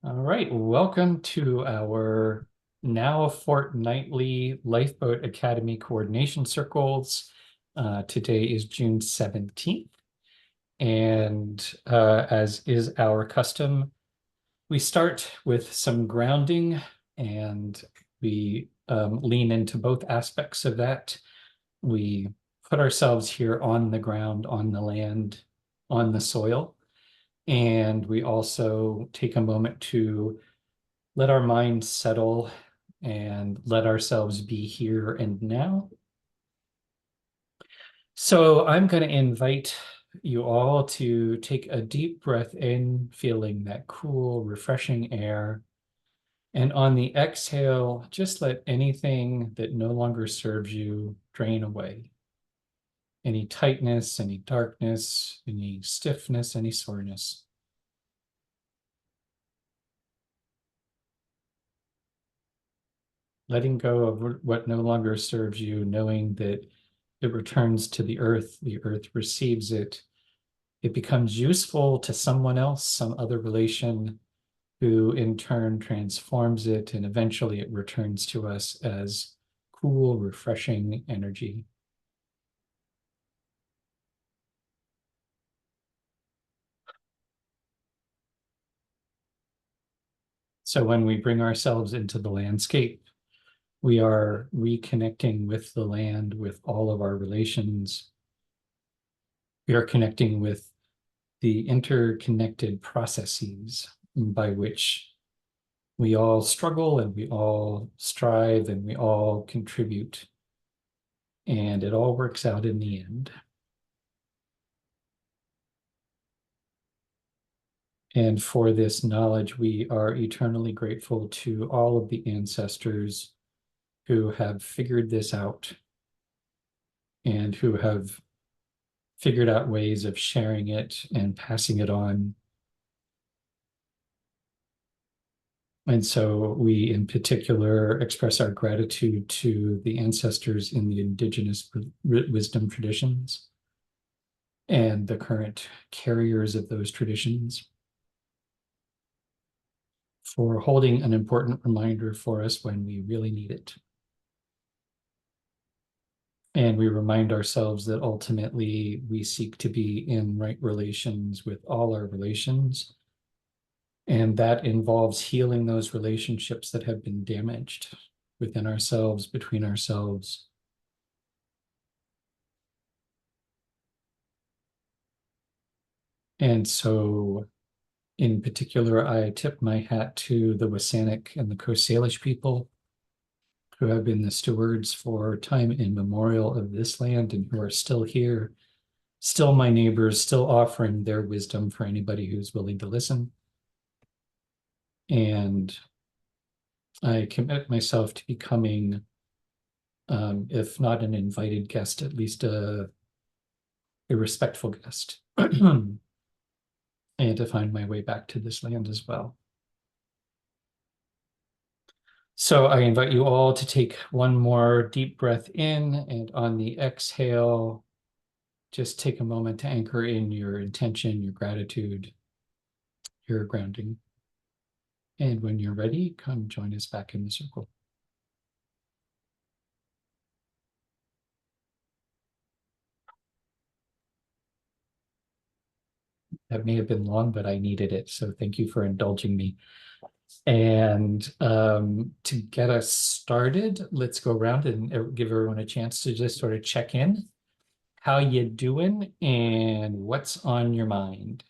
All right, welcome to our now fortnightly Lifeboat Academy Coordination Circles. Today is June 17th, and as is our custom, we start with some grounding and we lean into both aspects of that. We put ourselves here on the ground, on the land, on the soil, and we also take a moment to let our mind settle and let ourselves be here and now. So I'm going to invite you all to take a deep breath in, feeling that cool, refreshing air. And on the exhale, just let anything that no longer serves you drain away. Any tightness, any darkness, any stiffness, any soreness. Letting go of what no longer serves you, knowing that it returns to the earth receives it, it becomes useful to someone else, some other relation, who in turn transforms it, and eventually it returns to us as cool, refreshing energy. So when we bring ourselves into the landscape, we are reconnecting with the land, with all of our relations. We are connecting with the interconnected processes by which we all struggle and we all strive and we all contribute, and it all works out in the end. And for this knowledge, we are eternally grateful to all of the ancestors who have figured this out and who have figured out ways of sharing it and passing it on. And so we, in particular, express our gratitude to the ancestors in the indigenous wisdom traditions and the current carriers of those traditions for holding an important reminder for us when we really need it. And we remind ourselves that ultimately we seek to be in right relations with all our relations. And that involves healing those relationships that have been damaged within ourselves, between ourselves. And so, in particular, I tip my hat to the Wasanic and the Coast Salish people who have been the stewards for time immemorial of this land and who are still here, still my neighbors, still offering their wisdom for anybody who's willing to listen. And I commit myself to becoming, if not an invited guest, at least a respectful guest, and to find my way back to this land as well. So I invite you all to take one more deep breath in, and on the exhale, just take a moment to anchor in your intention, your gratitude, your grounding. And when you're ready, come join us back in the circle. That may have been long, but I needed it. So thank you for indulging me. And to get us started, let's go around and give everyone a chance to just sort of check in. How you doing and what's on your mind?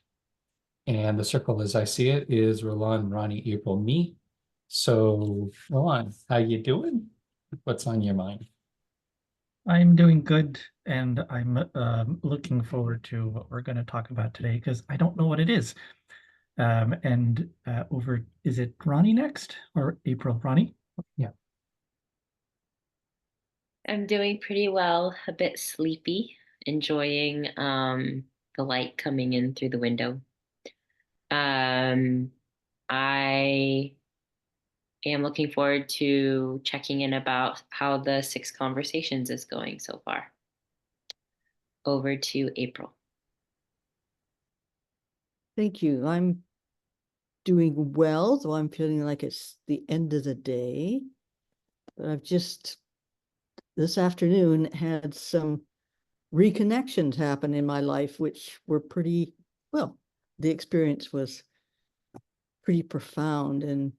And the circle, as I see it, is Roland, Ronnie, April, me. So Roland, how you doing? What's on your mind? I'm doing good, and I'm looking forward to what we're going to talk about today because I don't know what it is. Is it Ronnie next or April? Ronnie? Yeah. I'm doing pretty well, a bit sleepy, enjoying the light coming in through the window. I am looking forward to checking in about how the 6 conversations is going so far. Over to April. Thank you. I'm doing well, though I'm feeling like it's the end of the day. But I've just this afternoon had some reconnections happen in my life, which were pretty, well, the experience was pretty profound and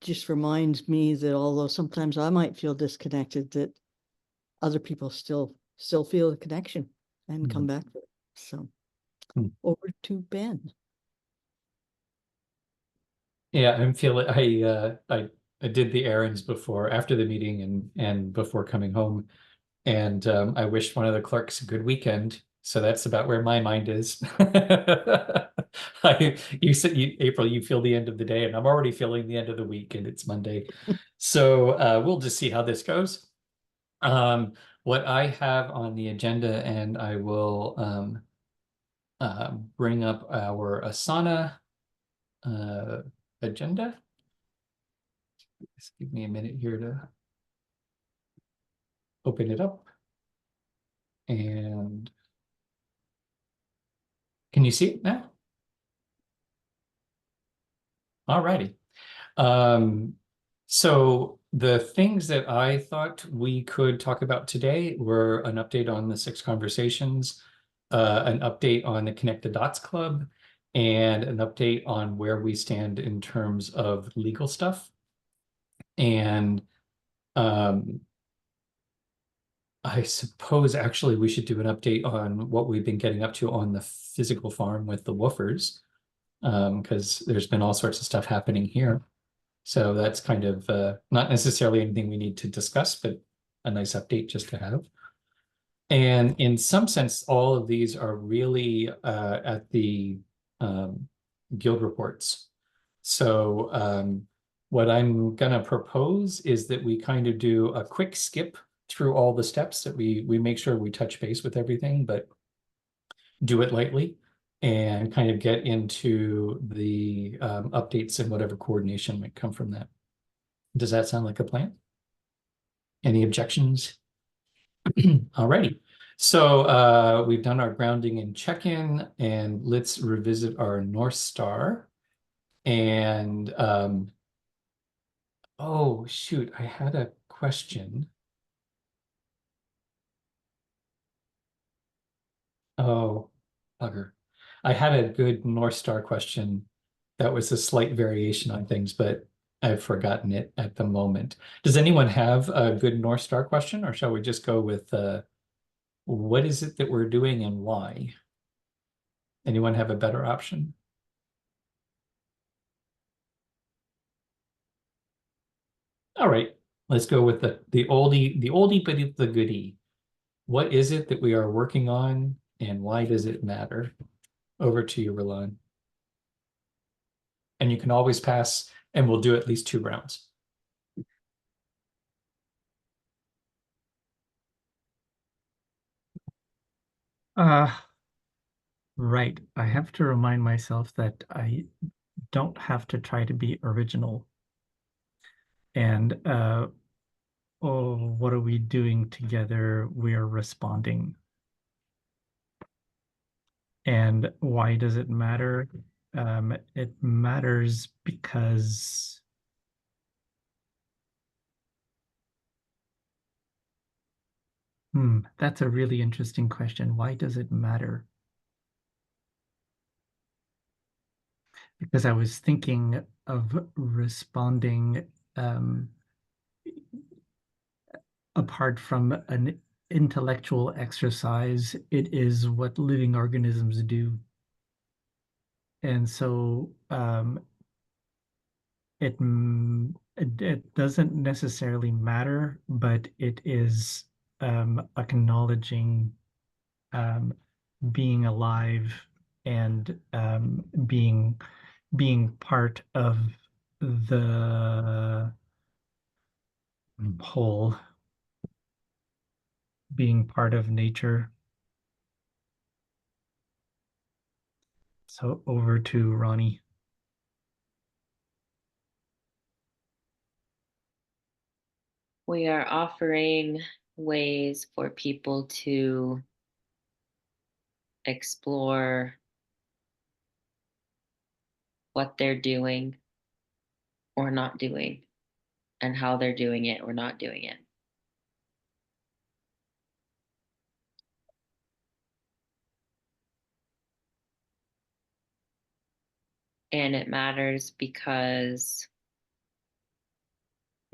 just reminds me that although sometimes I might feel disconnected, that other people still feel the connection and come back to it. So over to Ben. Yeah, I'm feeling I did the errands before after the meeting and before coming home. And I wished one of the clerks a good weekend. So that's about where my mind is. You said April, you feel the end of the day, and I'm already feeling the end of the week, and it's Monday. So we'll just see how this goes. What I have on the agenda, and I will bring up our Asana agenda. Just give me a minute here to open it up. And can you see it now? Alrighty. So the things that I thought we could talk about today were an update on the 6 conversations, an update on the Connect the Dots Club, and an update on where we stand in terms of legal stuff. And I suppose actually we should do an update on what we've been getting up to on the physical farm with the woofers, because there's been all sorts of stuff happening here. So that's kind of not necessarily anything we need to discuss, but a nice update just to have. And in some sense, all of these are really at the guild reports. So what I'm going to propose is that we kind of do a quick skip through all the steps, that we make sure we touch base with everything, but do it lightly and kind of get into the updates and whatever coordination might come from that. Does that sound like a plan? Any objections? Alrighty. So we've done our grounding and check-in, and let's revisit our North Star. And oh shoot, I had a question. Oh, bugger. I had a good North Star question that was a slight variation on things, but I've forgotten it at the moment. Does anyone have a good North Star question, or shall we just go with what is it that we're doing and why? Anyone have a better option? All right, let's go with the oldie but the goodie. What is it that we are working on, and why does it matter? Over to you, Roland. And you can always pass, and we'll do at least 2 rounds. Right. I have to remind myself that I don't have to try to be original. And oh, what are we doing together? We're responding. And why does it matter? It matters because that's a really interesting question. Why does it matter? Because I was thinking of responding apart from an intellectual exercise, it is what living organisms do. And so it doesn't necessarily matter, but it is acknowledging being alive and being part of the whole, being part of nature. So over to Ronnie. We are offering ways for people to explore what they're doing or not doing, and how they're doing it or not doing it. And it matters because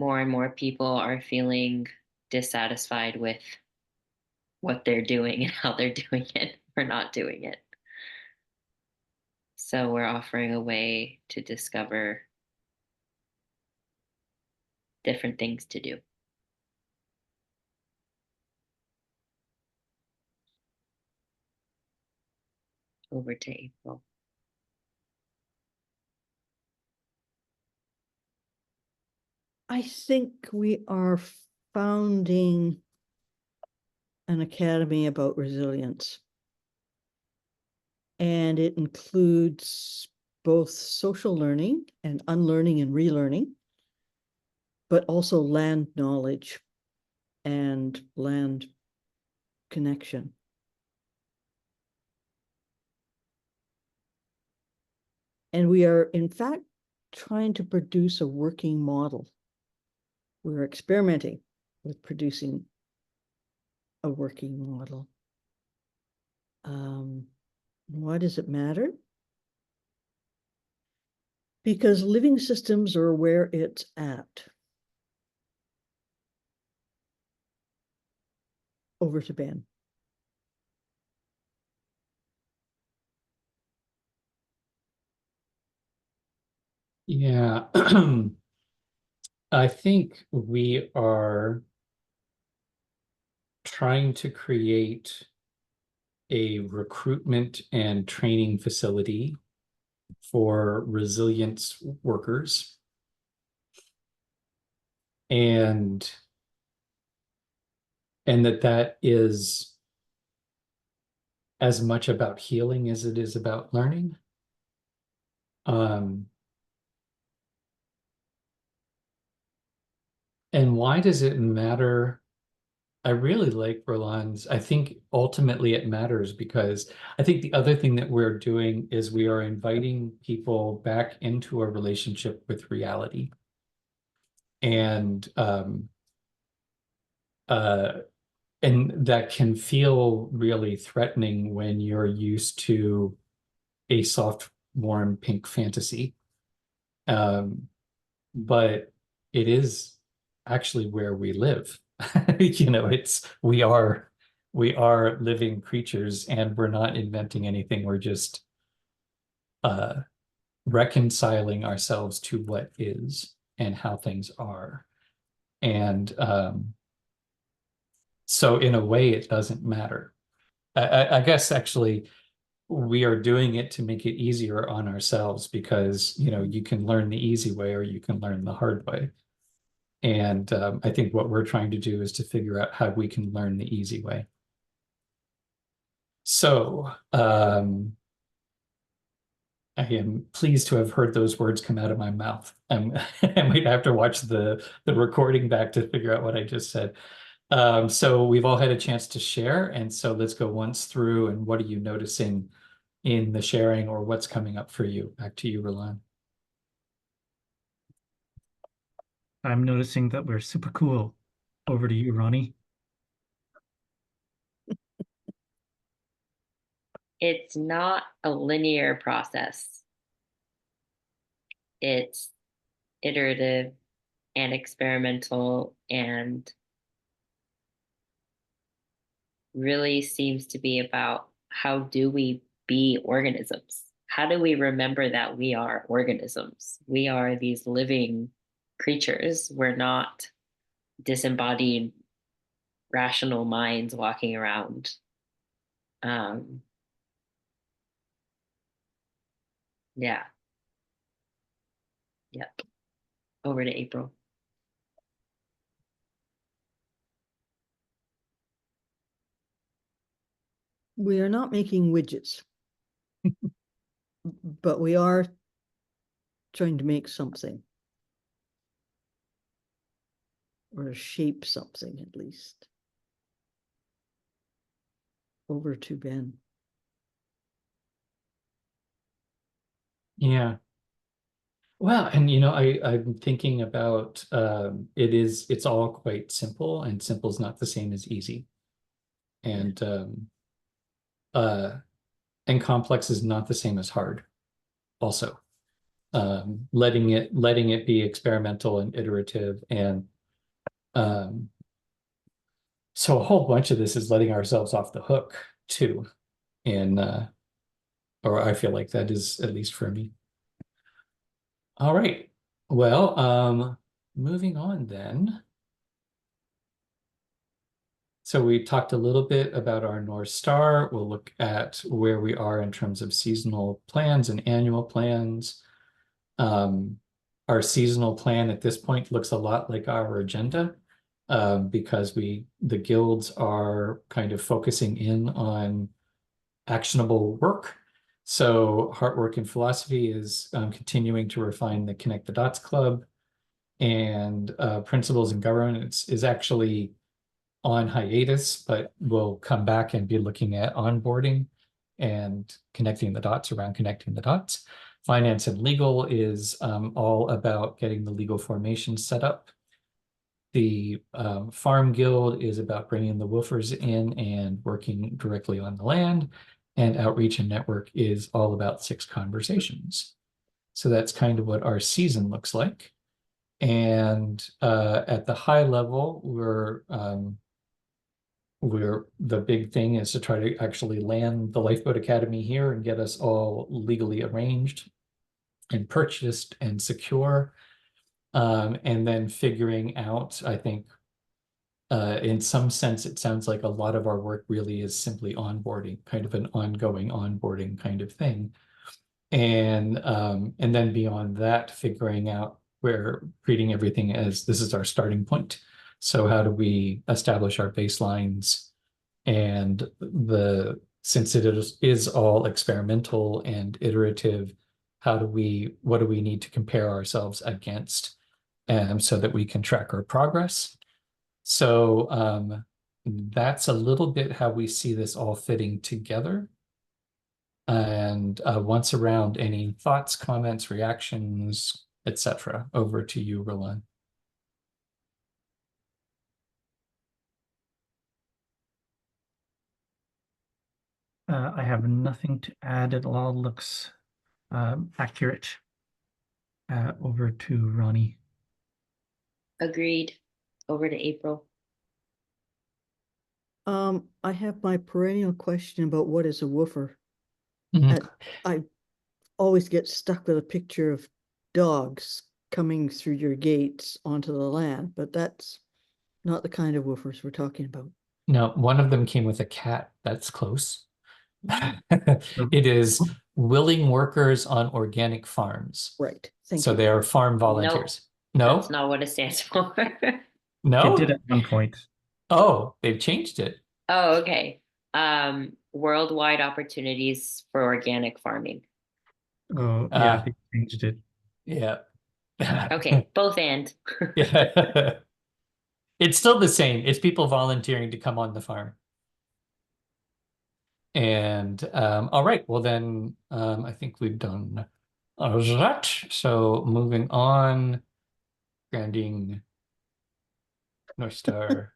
more and more people are feeling dissatisfied with what they're doing and how they're doing it or not doing it. So we're offering a way to discover different things to do. Over to April. I think we are founding an academy about resilience. And it includes both social learning and unlearning and relearning, but also land knowledge and land connection. And we are, in fact, trying to produce a working model. We're experimenting with producing a working model. Why does it matter? Because living systems are where it's at. Over to Ben. Yeah. I think we are trying to create a recruitment and training facility for resilience workers. And that is as much about healing as it is about learning. And why does it matter? I really like Roland's. I think ultimately it matters because I think the other thing that we're doing is we are inviting people back into a relationship with reality. And that can feel really threatening when you're used to a soft, warm, pink fantasy. But it is actually where we live. You know, we are living creatures, and we're not inventing anything. We're just reconciling ourselves to what is and how things are. And so in a way, it doesn't matter. I guess actually we are doing it to make it easier on ourselves because, you know, you can learn the easy way or you can learn the hard way. And I think what we're trying to do is to figure out how we can learn the easy way. So I am pleased to have heard those words come out of my mouth. I might have to watch the recording back to figure out what I just said. So we've all had a chance to share. And so let's go once through and what are you noticing in the sharing or what's coming up for you? Back to you, Roland. I'm noticing that we're super cool. Over to you, Ronnie. It's not a linear process. It's iterative and experimental and really seems to be about how do we be organisms? How do we remember that we are organisms? We are these living creatures. We're not disembodied, rational minds walking around. Yeah. Yep. Over to April. We are not making widgets, but we are trying to make something or shape something at least. Over to Ben. Yeah. Well, and I'm thinking about it's all quite simple, and simple is not the same as easy. And uh and complex is not the same as hard also. Letting it be experimental and iterative, and um so a whole bunch of this is letting ourselves off the hook too. And or I feel like that is, at least for me. All right. Well, moving on then. So we talked a little bit about our North Star. We'll look at where we are in terms of seasonal plans and annual plans. Our seasonal plan at this point looks a lot like our agenda, because the guilds are kind of focusing in on actionable work. So Heart Work and Philosophy is continuing to refine the Connect the Dots Club, and Principles in Governance is actually on hiatus, but we'll come back and be looking at onboarding and connecting the dots around connecting the dots. Finance and Legal is all about getting the legal formation set up. The Farm Guild is about bringing the woofers in and working directly on the land. And Outreach and Network is all about 6 conversations. So that's kind of what our season looks like. And at the high level, the big thing is to try to actually land the Lifeboat Academy here and get us all legally arranged and purchased and secure. And then figuring out, I think, in some sense, it sounds like a lot of our work really is simply onboarding, kind of an ongoing onboarding kind of thing. And then beyond that, figuring out where treating everything as this is our starting point. So how do we establish our baselines? And since it is all experimental and iterative, what do we need to compare ourselves against, so that we can track our progress? So that's a little bit how we see this all fitting together. And once around, any thoughts, comments, reactions, etc. Over to you, Roland. I have nothing to add. It all looks accurate. Over to Ronnie. Agreed. Over to April. I have my perennial question about what is a woofer. Mhm. I always get stuck with a picture of dogs coming through your gates onto the land, but that's not the kind of woofers we're talking about. No, one of them came with a cat. That's close. It is willing workers on organic farms. Right. Thank So you. they are farm volunteers. That's No, not what it stands for. It no. did at one point. Oh, they've changed it. Oh, okay. Worldwide opportunities for organic farming. Oh, yeah, Uh, they changed it. yeah. Okay, both and. Yeah. It's still the same. It's people volunteering to come on the farm. And all right, well then I think we've done that. So moving on, granting North Star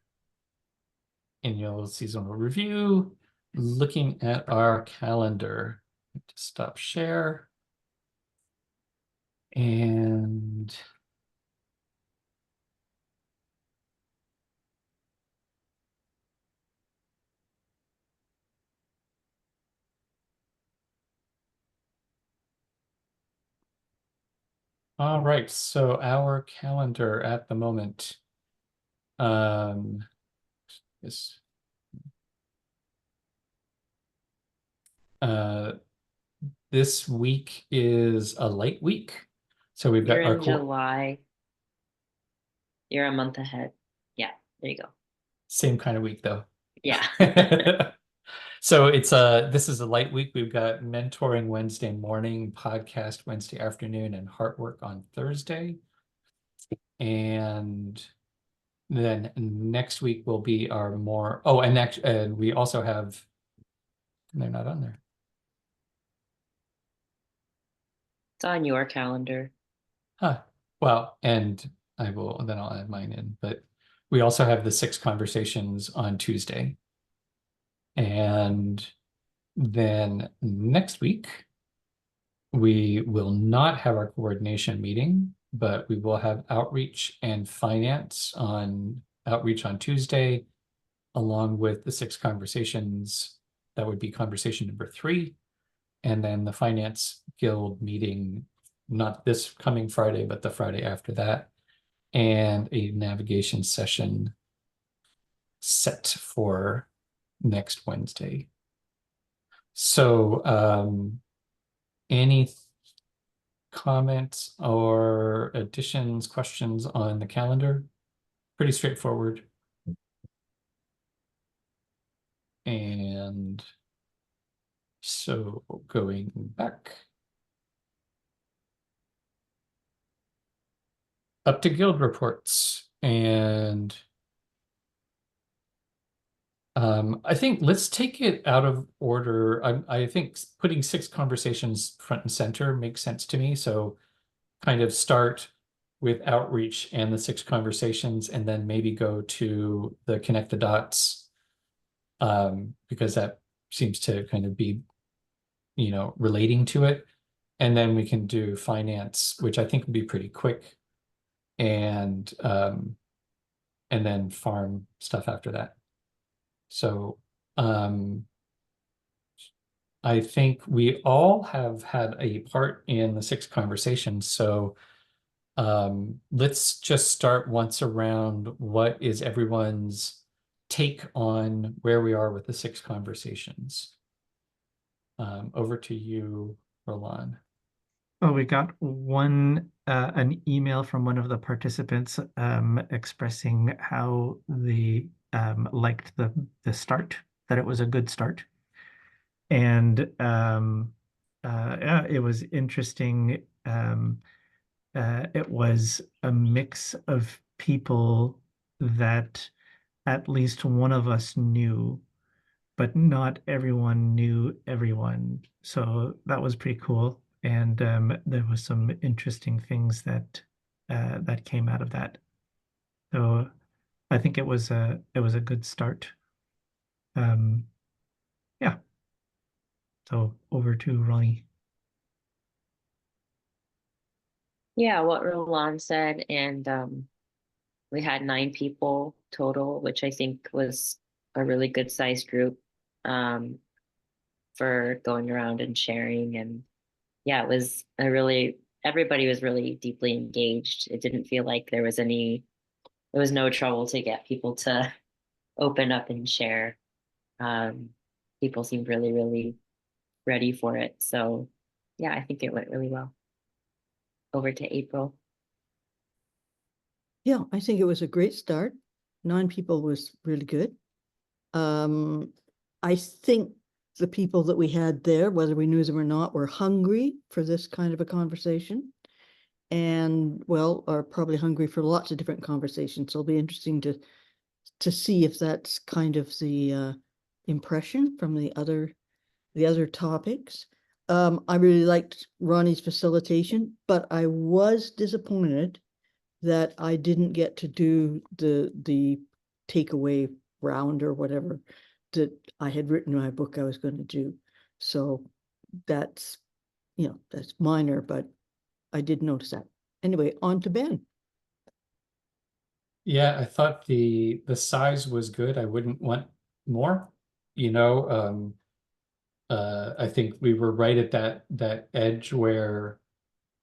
annual seasonal review, looking at our calendar. To stop share. And all right, so our calendar at the moment is this week is a light week. So we've got You're our in July. You're a month ahead. Yeah, there you go. same kind of week though. Yeah. So this is a light week. We've got mentoring Wednesday morning, podcast Wednesday afternoon, and heart work on Thursday. And then next week will be our more, oh, and we also have, they're not on there. It's on your calendar. Well, and then I'll add mine in, but we also have the 6 conversations on Tuesday. And then next week, we will not have our coordination meeting, but we will have outreach and finance on outreach on Tuesday, along with the 6 conversations. That would be conversation number 3. And then the finance guild meeting, not this coming Friday, but the Friday after that, and a navigation session set for next Wednesday. So any comments or additions, questions on the calendar? Pretty straightforward. And so going back up to guild reports, and I think let's take it out of order. I think putting 6 conversations front and center makes sense to me. So kind of start with outreach and the 6 conversations, and then maybe go to the connect the dots, because that seems to kind of be, relating to it. And then we can do finance, which I think would be pretty quick, and then farm stuff after that. So I think we all have had a part in the 6 conversations. So let's just start once around. What is everyone's take on where we are with the 6 conversations? Over to you, Roland. Oh, we got an email from one of the participants expressing how they liked the start, that it was a good start. And yeah, it was interesting. It was a mix of people that at least one of us knew, but not everyone knew everyone. So that was pretty cool. And there was some interesting things that that came out of that. So I think it was a good start. Yeah. So over to Ronnie. Yeah, what Roland said, and we had 9 people total, which I think was a really good sized group for going around and sharing. And yeah, it was everybody was really deeply engaged. It didn't feel like there was no trouble to get people to open up and share. People seemed really, really ready for it. So yeah, I think it went really well. Over to April. Yeah, I think it was a great start. 9 people was really good. I think the people that we had there, whether we knew them or not, were hungry for this kind of a conversation, and well, are probably hungry for lots of different conversations. So it'll be interesting to see if that's kind of the impression from the other topics. I really liked Ronnie's facilitation, but I was disappointed that I didn't get to do the takeaway round or whatever that I had written in my book I was going to do. So that's, that's minor, but I did notice that. Anyway, on to Ben. Yeah, I thought the size was good. I wouldn't want more, I think we were right at that edge where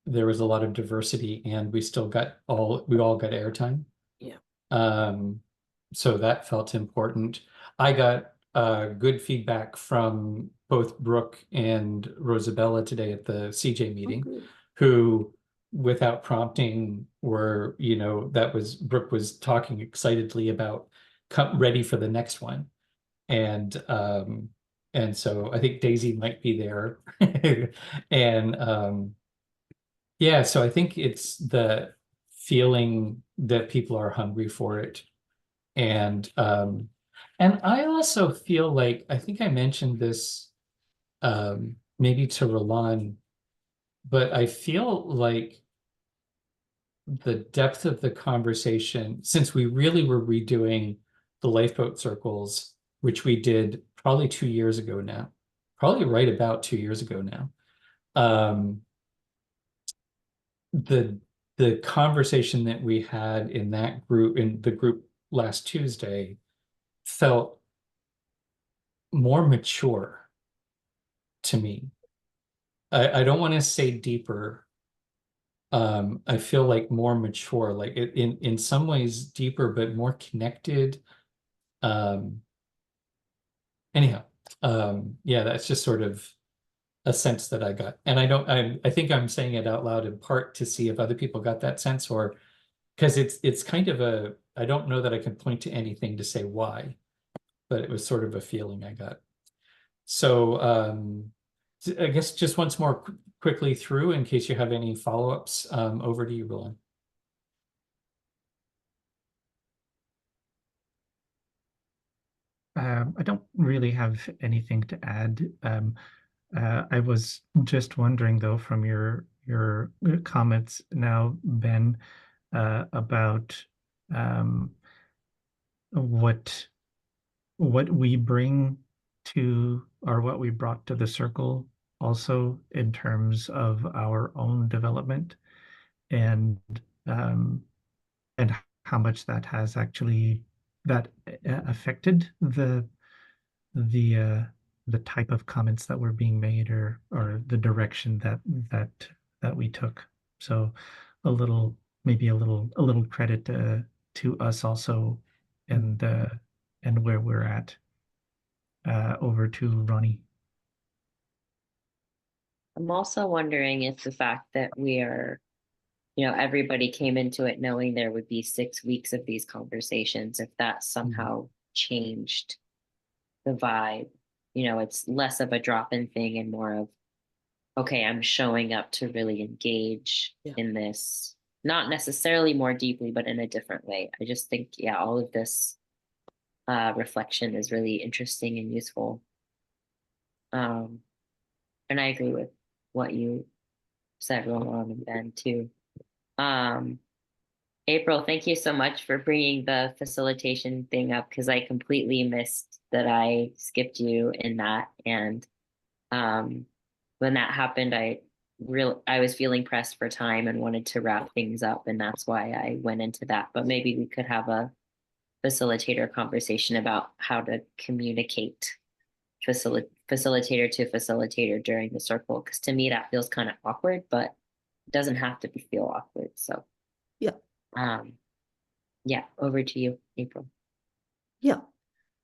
there was a lot of diversity, and we all got airtime. Yeah. So that felt important. I got good feedback from both Brooke and Rosabella today at the CJ meeting, who, without prompting, were, Brooke was talking excitedly about ready for the next one. And so I think Daisy might be there. And yeah, so I think it's the feeling that people are hungry for it. And I also feel like, I think I mentioned this maybe to Roland, but I feel like the depth of the conversation, since we really were redoing the lifeboat circles, which we did probably 2 years ago now, probably right about 2 years ago now. The conversation that we had in that group, in the group last Tuesday, felt more mature to me. I don't want to say deeper. I feel like more mature, like in some ways deeper, but more connected. Anyhow, yeah, that's just sort of a sense that I got. And I think I'm saying it out loud in part to see if other people got that sense, or because it's kind of I don't know that I can point to anything to say why, but it was sort of a feeling I got. So I guess just once more quickly through in case you have any follow-ups, over to you, Roland. I don't really have anything to add. I was just wondering, though, from your comments now, Ben, about what we bring to, or what we brought to the circle, also in terms of our own development, and um, and how much that has actually affected the the type of comments that were being made, or the direction that we took. So maybe a little credit to us also, and where we're at. Over to Ronnie. I'm also wondering if the fact that we are, everybody came into it knowing there would be 6 weeks of these conversations, if that somehow changed the vibe. It's less of a drop-in thing and more of, okay, I'm showing up to really engage in this, not necessarily more deeply, but in a different way. I just think, all of this reflection is really interesting and useful. And I agree with what you said, Roland and Ben, too. April, thank you so much for bringing the facilitation thing up, because I completely missed that I skipped you in that. And when that happened, I was feeling pressed for time and wanted to wrap things up, and that's why I went into that. But maybe we could have a facilitator conversation about how to communicate facilitator to facilitator during the circle, because to me that feels kind of awkward, but it doesn't have to feel awkward. So over to you, April.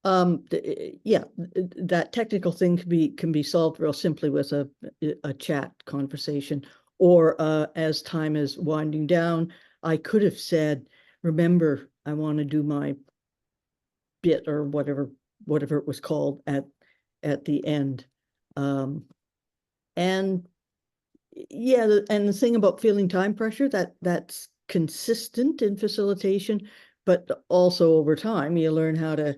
That technical thing can be solved real simply with a chat conversation, or as time is winding down, I could have said, remember, I want to do my bit, or whatever it was called, at the end. And the thing about feeling time pressure, that's consistent in facilitation, but also over time you learn how to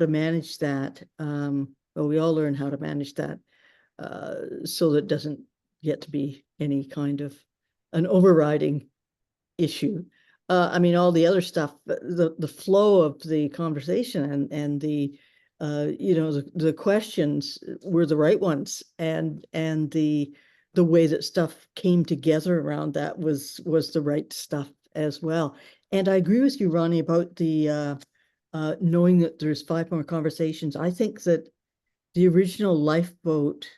manage that. We all learn how to manage that, so that it doesn't get to be any kind of an overriding issue. All the other stuff, the flow of the conversation, and the the questions were the right ones, and the way that stuff came together around that was the right stuff as well. And I agree with you, Ronnie, about the knowing that there's 5 more conversations. I think that the original lifeboat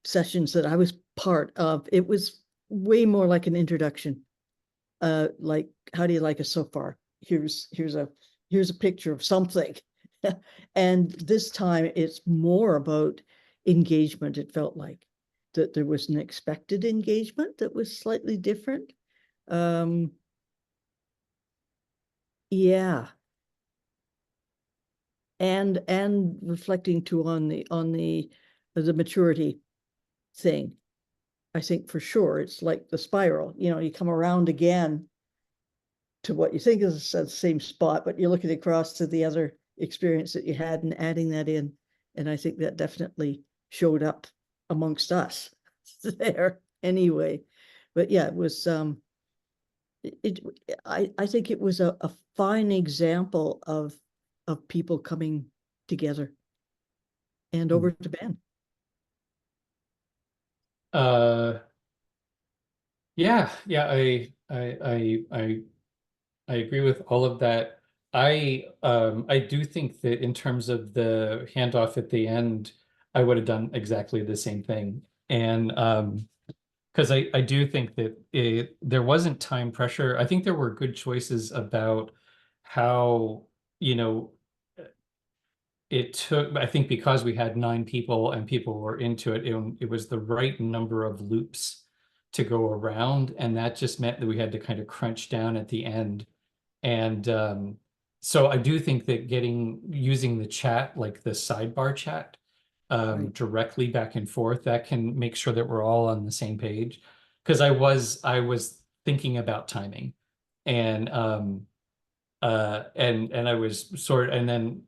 sessions that I was part of, it was way more like an introduction. Like, how do you like us so far? Here's a picture of something. And this time it's more about engagement. It felt like that there was an expected engagement that was slightly different. And reflecting too on the maturity thing. I think for sure it's like the spiral. You come around again to what you think is the same spot, but you're looking across to the other experience that you had and adding that in. And I think that definitely showed up amongst us there. anyway. But yeah, it was I think it was a fine example of people coming together. And over to Ben. Yeah, I agree with all of that. I do think that in terms of the handoff at the end, I would have done exactly the same thing. And because I do think that there wasn't time pressure. I think there were good choices about how, you know, it took, I think because we had 9 people and people were into it, it was the right number of loops to go around. And that just meant that we had to kind of crunch down at the end. And so I do think that using the chat, like the sidebar chat, Right. directly back and forth, that can make sure that we're all on the same page. Because I was thinking about timing, and and I was and then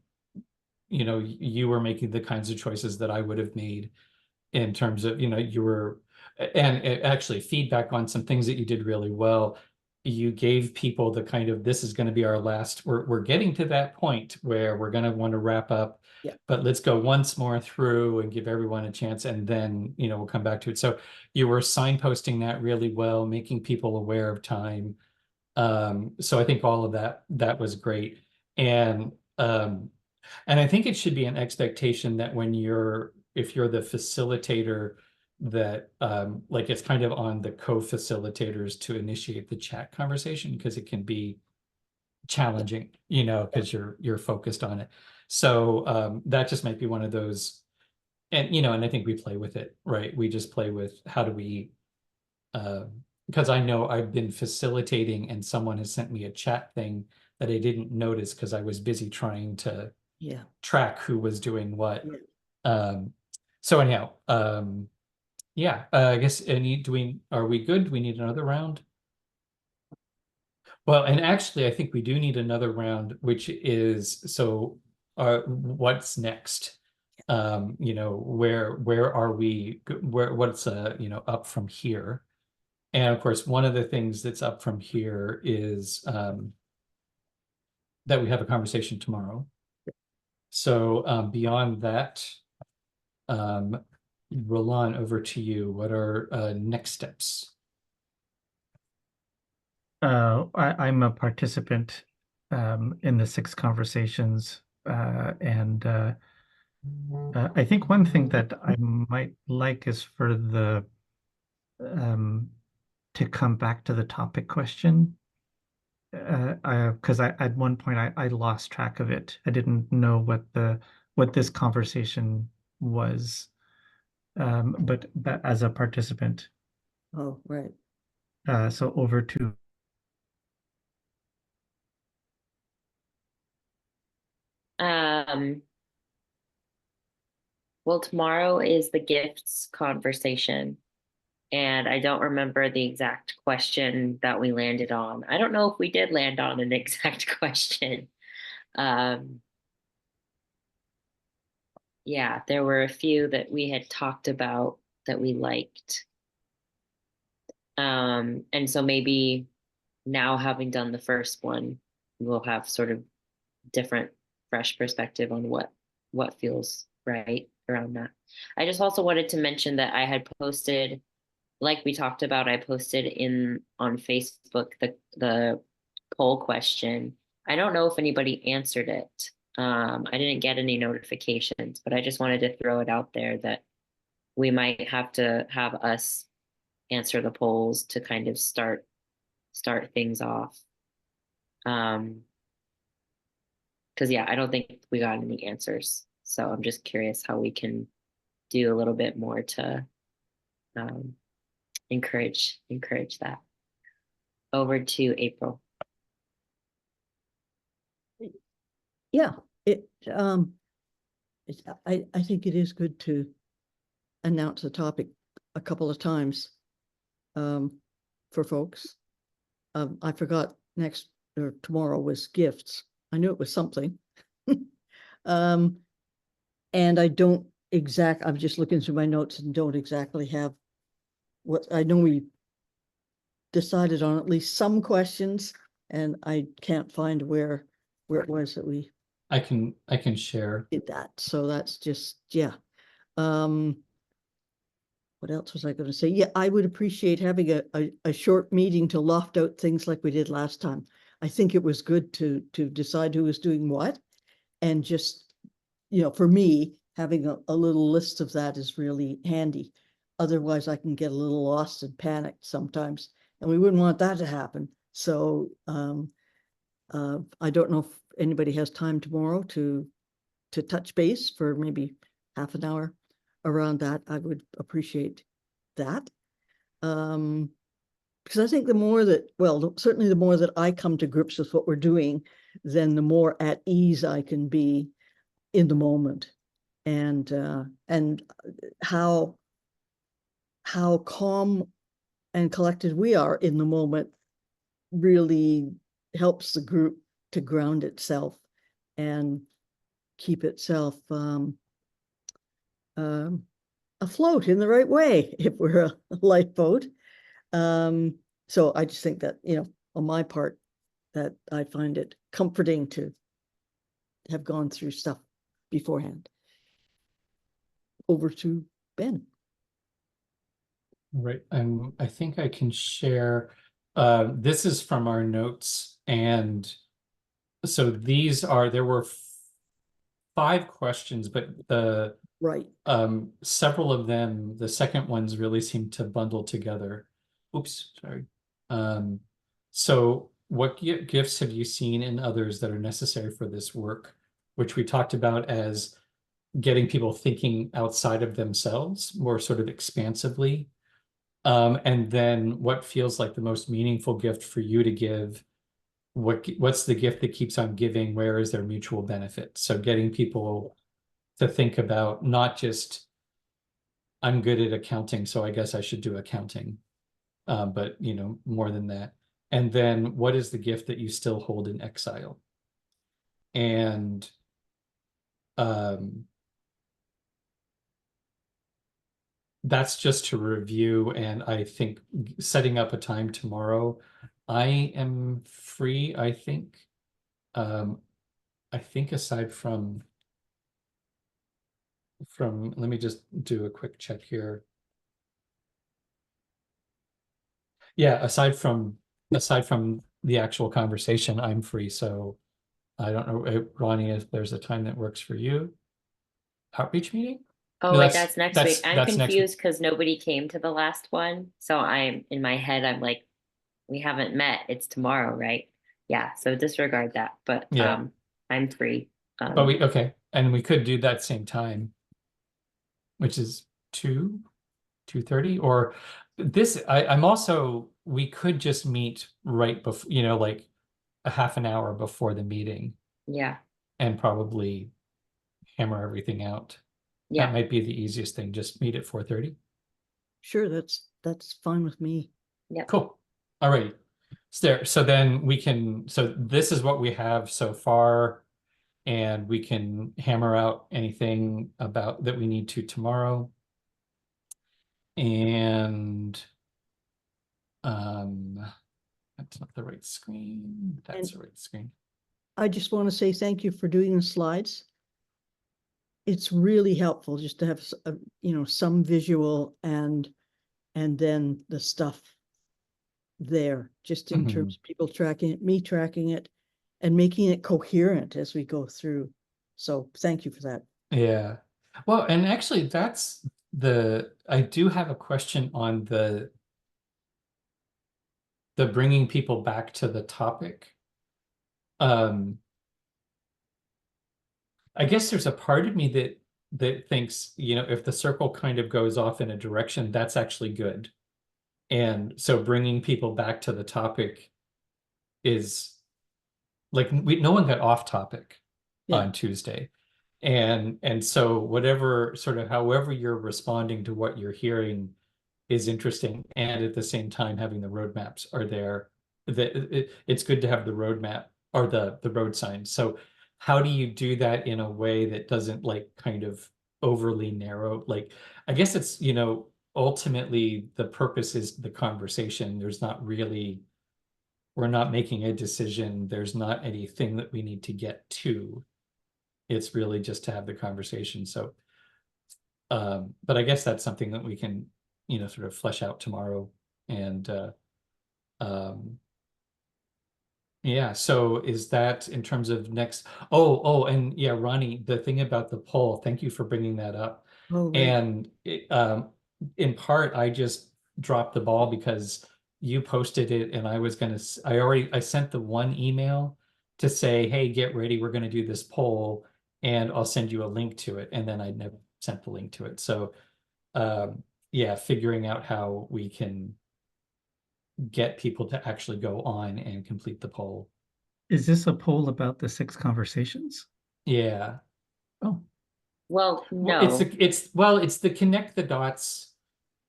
you were making the kinds of choices that I would have made in terms of, you were, and actually feedback on some things that you did really well. You gave people the kind of, this is going to be our last, we're getting to that point where we're going to want to wrap up, Yeah. but let's go once more through and give everyone a chance, and then, we'll come back to it. So you were signposting that really well, making people aware of time. So I think all of that was great. And I think it should be an expectation that if you're the facilitator, that like it's kind of on the co-facilitators to initiate the chat conversation, because it can be challenging, because you're focused on it. So that just might be one of those, and I think we play with it, right? We just play with how do we, because I know I've been facilitating and someone has sent me a chat thing that I didn't notice because I was busy trying to track who was doing what. So anyhow, yeah, I guess are we good? Do we need another round? Well, and actually, I think we do need another round, which is, so what's next? Where are we? What's up from here? And of course, one of the things that's up from here is that we have a conversation tomorrow. So beyond that, Roland, over to you. What are next steps? I'm a participant in the 6 conversations, and I think one thing that I might like is for the to come back to the topic question. Because at one point I lost track of it. I didn't know what this conversation was, but that as a participant. Oh, right. So over to. Well, tomorrow is the gifts conversation, and I don't remember the exact question that we landed on. I don't know if we did land on an exact question. Yeah, there were a few that we had talked about that we liked. And so maybe now, having done the first one, we'll have sort of different, fresh perspective on what feels right around that. I just also wanted to mention that I had posted, like we talked about, I posted on Facebook the poll question. I don't know if anybody answered it. I didn't get any notifications, but I just wanted to throw it out there that we might have to have us answer the polls to kind of start things off. Because yeah, I don't think we got any answers. So I'm just curious how we can do a little bit more to encourage that. Over to April. Yeah, I think it is good to announce the topic a couple of times for folks. I forgot tomorrow was gifts. I knew it was something. And I'm just looking through my notes and don't exactly have what, I know we decided on at least some questions, and I can't find where it was that we I can share. did that. So that's just, yeah. What else was I going to say? Yeah, I would appreciate having a short meeting to loft out things like we did last time. I think it was good to decide who was doing what, and just, for me, having a little list of that is really handy. Otherwise, I can get a little lost and panicked sometimes, and we wouldn't want that to happen. So I don't know if anybody has time tomorrow to touch base for maybe half an hour around that. I would appreciate that. Because I think the more that, well, certainly the more that I come to grips with what we're doing, then the more at ease I can be in the moment, and how calm and collected we are in the moment really helps the group to ground itself and keep itself afloat in the right way if we're a lifeboat. So I just think that, on my part, that I find it comforting to have gone through stuff beforehand. Over to Ben. Right. I think I can share. This is from our notes, and so there were 5 questions, but Right. several of them, the second ones really seem to bundle together. Oops, sorry. So what gifts have you seen in others that are necessary for this work, which we talked about as getting people thinking outside of themselves more sort of expansively. And then what feels like the most meaningful gift for you to give? What's the gift that keeps on giving? Where is there mutual benefit? So getting people to think about not just, I'm good at accounting, so I guess I should do accounting, but more than that. And then what is the gift that you still hold in exile? And that's just to review, and I think setting up a time tomorrow. I am free, I think. I think aside from, let me just do a quick check here. Yeah, aside from the actual conversation, I'm free. So I don't know, Ronnie, if there's a time that works for you. Outreach meeting? Oh, No, wait, that's next week. I'm that's next week. confused because nobody came to the last one. So I'm in my head, I'm like, we haven't met. It's tomorrow, right? Yeah, so disregard that. But Yeah. I'm free. But okay. And we could do that same time, which is 2:30, or this, I'm also, we could just meet right before, like a half an hour before the meeting Yeah, and probably hammer everything out. That yeah. might be the easiest thing, just meet at 4:30. Sure, that's fine with me. Yep. Cool. All right. So then so this is what we have so far, and we can hammer out anything about that we need to tomorrow. And that's not the right screen. That's the right screen. I just want to say thank you for doing the slides. It's really helpful just to have some visual and then the stuff there, just in terms of people tracking it, me tracking it, and making it coherent as we go through. So thank you for that. Yeah. Well, and actually I do have a question on the bringing people back to the topic. I guess there's a part of me that thinks, if the circle kind of goes off in a direction, that's actually good. And so bringing people back to the topic is like, no one got off topic on Tuesday. And so whatever sort of, however you're responding to what you're hearing is interesting. And at the same time, having the roadmaps are there. It's good to have the roadmap or the road signs. So how do you do that in a way that doesn't like kind of overly narrow? Like, I guess it's, ultimately the purpose is the conversation. There's not really, we're not making a decision. There's not anything that we need to get to. It's really just to have the conversation. So, but I guess that's something that we can, sort of flesh out tomorrow. And yeah, so is that in terms of next? And yeah, Ronnie, the thing about the poll, thank you for bringing that up. Oh, right. And in part, I just dropped the ball because you posted it, and I was gonna. I sent the one email to say, "Hey, get ready, we're gonna do this poll, and I'll send you a link to it." And then I never sent the link to it. So, yeah, figuring out how we can get people to actually go on and complete the poll. Is this a poll about the 6 conversations? Yeah. Oh, Well, Well, no. it's the connect the dots.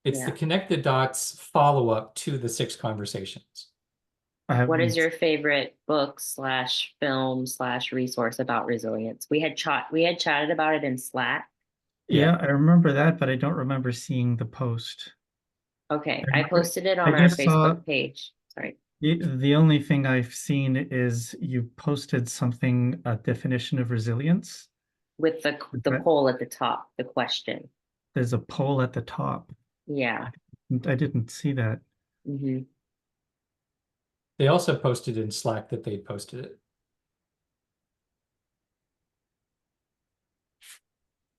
It's the Yeah. connect the dots follow-up to the 6 conversations. I What is haven't. your favorite book slash film slash resource about resilience? We had chatted about it in Slack. Yeah, I remember that, but I don't remember seeing the post. Okay, I I remember, posted it I on our just saw Facebook page. Sorry. the only thing I've seen is you posted something, a definition of resilience. With the But poll at the top, the question. there's a poll at the top. Yeah. I didn't see that. Hmm. They also posted in Slack that they posted it.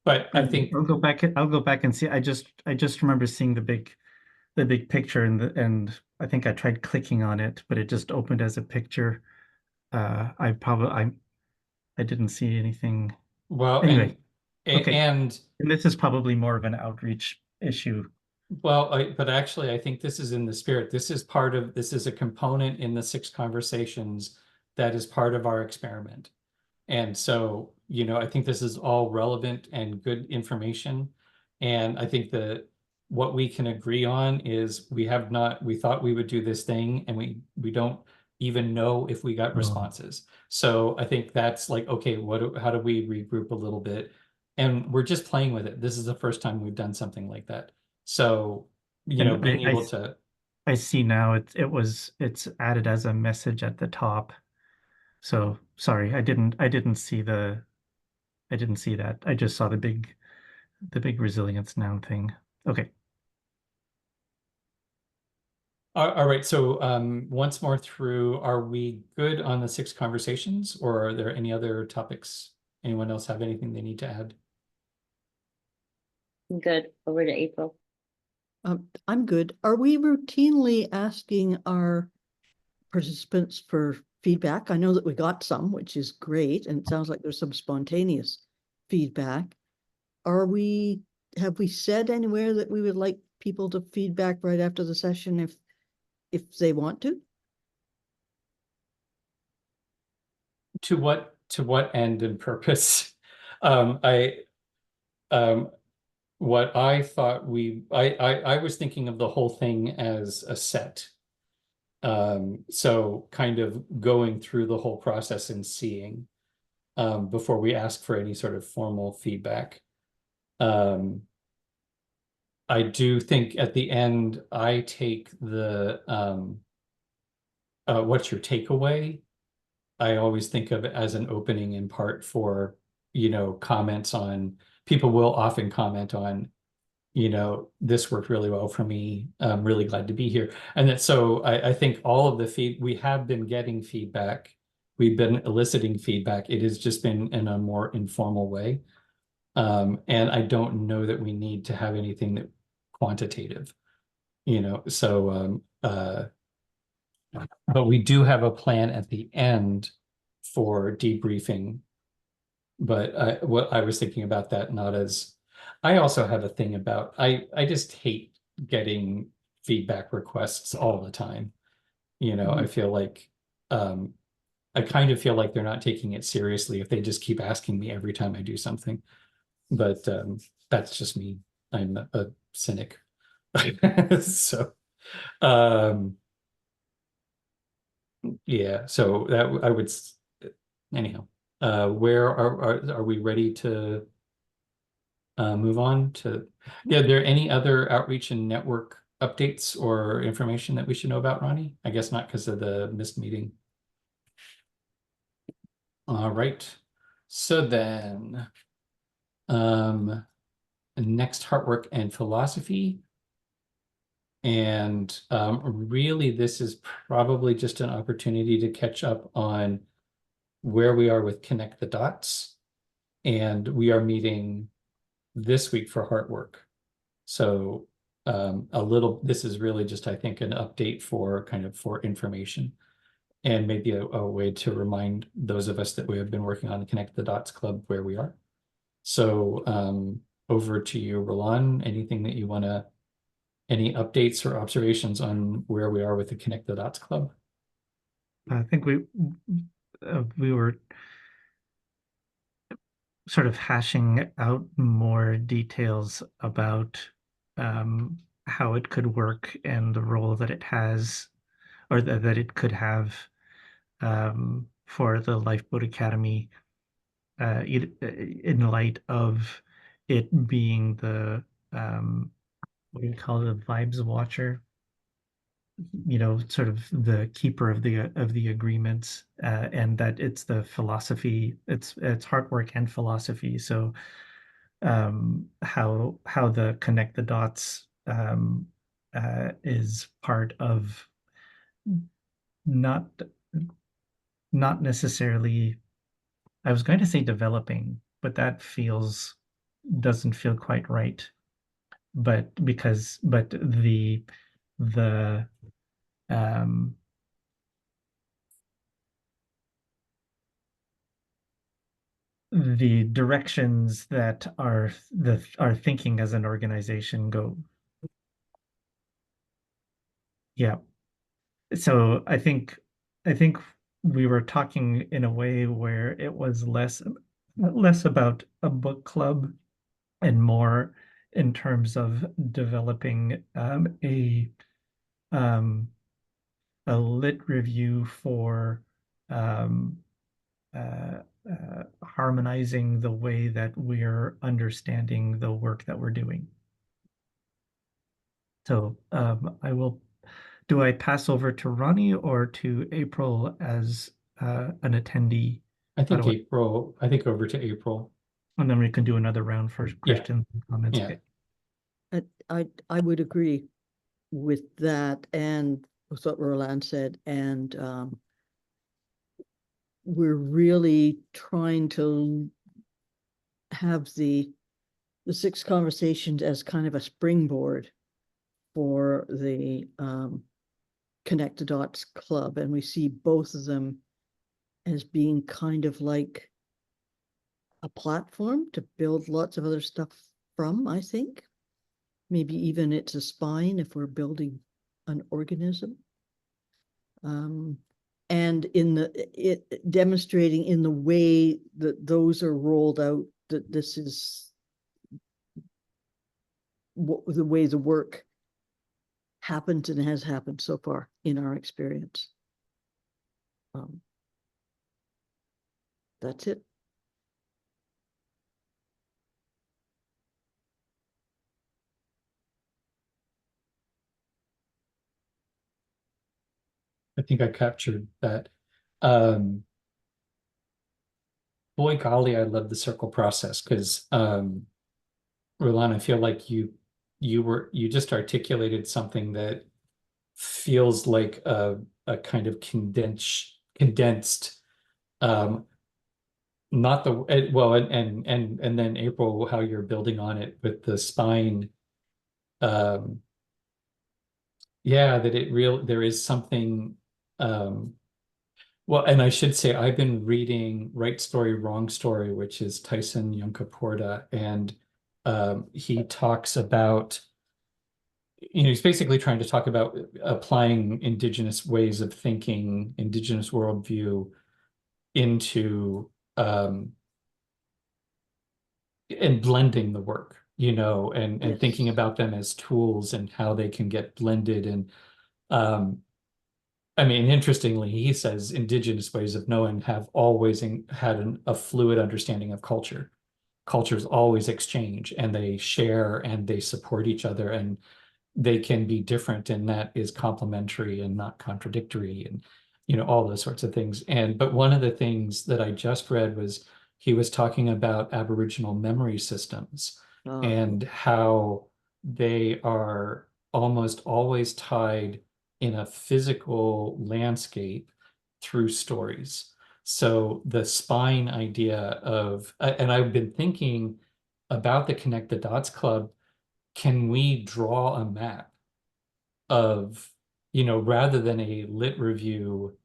But I think, I'll go back. I'll go back and see. I just remember seeing the big picture and I think I tried clicking on it, but it just opened as a picture. I didn't see anything. well, Anyway, okay. and And this is probably more of an outreach issue. well, but actually, I think this is in the spirit. This is a component in the 6 conversations that is part of our experiment. And so, I think this is all relevant and good information. And I think that what we can agree on is we thought we would do this thing, and we don't even know if we got Oh. responses. So I think that's like, okay, how do we regroup a little bit? And we're just playing with it. This is the first time we've done something like that. So, And being able to, I see now it's added as a message at the top. So sorry, I didn't see that. I just saw the big resilience noun thing. Okay. all right. So once more through, are we good on the 6 conversations, or are there any other topics? Anyone else have anything they need to add? Good. Over to April. I'm good. Are we routinely asking our participants for feedback? I know that we got some, which is great, and it sounds like there's some spontaneous feedback. Have we said anywhere that we would like people to feedback right after the session if they want to? To what end and purpose? I what I thought I was thinking of the whole thing as a set. So kind of going through the whole process and seeing before we ask for any sort of formal feedback. I do think at the end, I take the what's your takeaway? I always think of it as an opening in part for, comments on, people will often comment on, this worked really well for me. I'm really glad to be here. And that, so I think all of the we have been getting feedback. We've been eliciting feedback. It has just been in a more informal way. And I don't know that we need to have anything that quantitative, so but we do have a plan at the end for debriefing. But what I was thinking about that, not as, I also have a thing about, I just hate getting feedback requests all the time. I feel like, I kind of feel like they're not taking it seriously if they just keep asking me every time I do something. But that's just me. I'm a cynic. So, um, yeah, so that I would, anyhow, where are we ready to move on to, yeah, are there any other outreach and network updates or information that we should know about, Ronnie? I guess not because of the missed meeting. All right. So then, next, Heartwork and Philosophy. And really, this is probably just an opportunity to catch up on where we are with Connect the Dots. And we are meeting this week for Heartwork. So this is really just, I think, an update for for information, and maybe a way to remind those of us that we have been working on the Connect the Dots Club where we are. So over to you, Roland. Anything that you want to, any updates or observations on where we are with the Connect the Dots Club? I think we were sort of hashing out more details about how it could work and the role that it has, or that it could have for the Lifeboat Academy, in light of it being the what do you call it, the vibes watcher, sort of the keeper of the agreements, and that it's the philosophy, it's Heartwork and Philosophy. So how the Connect the Dots is part of, not necessarily, I was going to say developing, but that doesn't feel quite right. But the um the directions that our thinking as an organization go. Yeah. So I think we were talking in a way where it was less about a book club and more in terms of developing a lit review for harmonizing the way that we're understanding the work that we're doing. So do I pass over to Ronnie or to April as an attendee? I think April, I think over to April. And then we can do another round for questions and comments. Yeah. Okay. I would agree with that and with what Roland said, and we're really trying to have the 6 conversations as kind of a springboard for the Connect the Dots Club, and we see both of them as being kind of like a platform to build lots of other stuff from, I think. Maybe even it's a spine if we're building an organism. And demonstrating in the way that those are rolled out, that this is the way the work happens and has happened so far in our experience. That's it. I think I captured that. Boy, golly, I love the circle process because, Roland, I feel like you just articulated something that feels like a kind of condensed, not the well, and then April, how you're building on it with the spine. Yeah, that there is something. Well, and I should say I've been reading Right Story, Wrong Story, which is Tyson Yunkaporta, and he talks about, he's basically trying to talk about applying indigenous ways of thinking, indigenous worldview into and blending the work, and Yes. thinking about them as tools and how they can get blended. And I mean, interestingly, he says indigenous ways of knowing have always had a fluid understanding of culture. cultures always exchange and they share and they support each other, and they can be different, and that is complementary and not contradictory, and all those sorts of things. But one of the things that I just read was he was talking about Aboriginal memory systems and how they are almost always tied in a physical landscape through stories. So the spine idea of, and I've been thinking about the Connect the Dots Club, can we draw a map of, rather than a lit review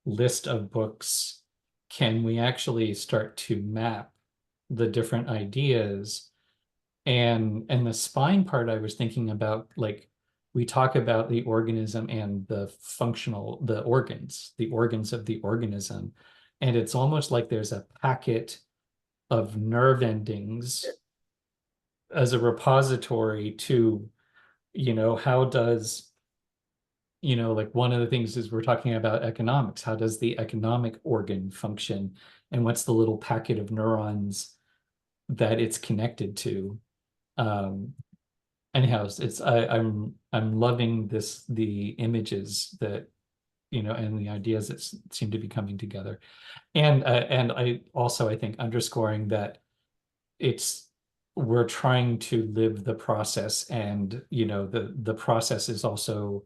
list of books, can we actually start to map the different ideas? And the spine part, I was thinking about, like, we talk about the organism and the organs of the organism. And it's almost like there's a packet of nerve endings as a repository to, how does, like one of the things is we're talking about economics. How does the economic organ function? And what's the little packet of neurons that it's connected to? Anyhow, I'm loving the images that, and the ideas that seem to be coming together. And I also, I think, underscoring that we're trying to live the process, and the process is also,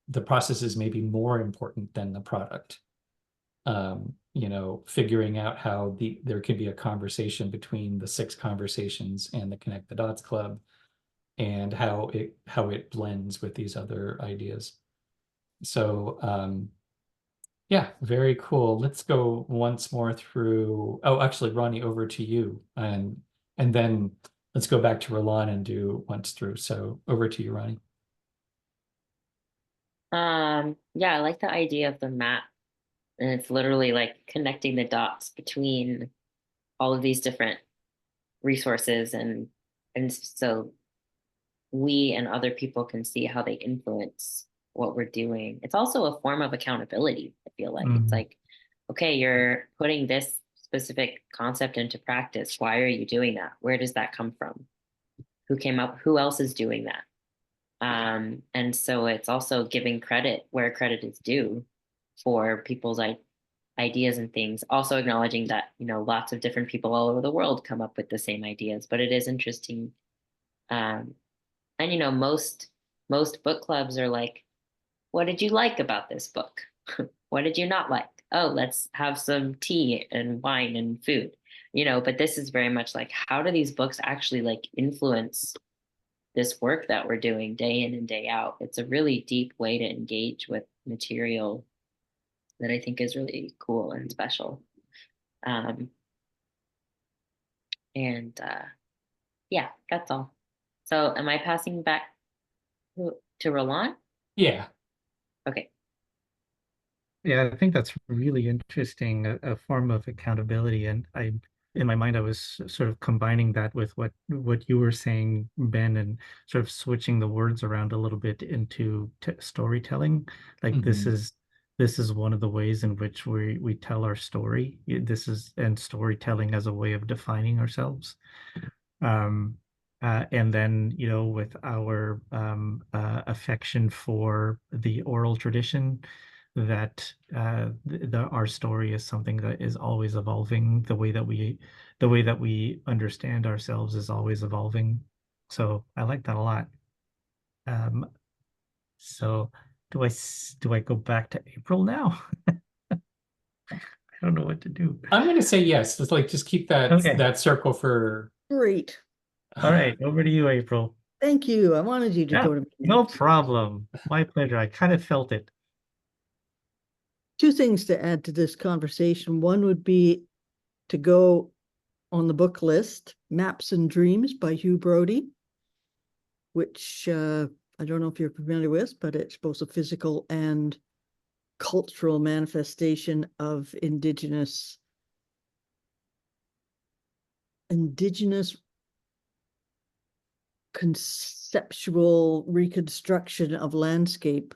the process is maybe more important than the product. Figuring out how there can be a conversation between the 6 conversations and the Connect the Dots Club, and how it blends with these other ideas. So yeah, very cool. Let's go once more through. Oh, actually, Ronnie, over to you, and then let's go back to Roland and do once through. So over to you, Ronnie. Yeah, I like the idea of the map. And it's literally like connecting the dots between all of these different resources, and so we and other people can see how they influence what we're doing. It's also a form of accountability, I feel like. It's like, okay, you're putting this specific concept into practice. Why are you doing that? Where does that come from? Who else is doing that? And so it's also giving credit where credit is due for people's ideas and things. Also acknowledging that, lots of different people all over the world come up with the same ideas, but it is interesting. And most book clubs are like, what did you like about this book? What did you not like? Oh, let's have some tea and wine and food. But this is very much like, how do these books actually like influence this work that we're doing day in and day out? It's a really deep way to engage with material that I think is really cool and special. And yeah, that's all. So am I passing back to Roland? Yeah. Okay. Yeah, I think that's really interesting, a form of accountability. And in my mind, I was sort of combining that with what you were saying, Ben, and sort of switching the words around a little bit into storytelling. Like this is one of the ways in which we tell our story. And storytelling as a way of defining ourselves. And then, with our affection for the oral tradition, that our story is something that is always evolving. The way that we understand ourselves is always evolving. So I like that a lot. So do I go back to April now? I don't know what to do. I'm going to say yes. Just keep that circle for. Great. All right, over to you, April. Thank you. I wanted you to go to. No problem. My pleasure. I kind of felt it. 2 things to add to this conversation. One would be to go on the book list, Maps and Dreams by Hugh Brody, which I don't know if you're familiar with, but it's both a physical and cultural manifestation of indigenous conceptual reconstruction of landscape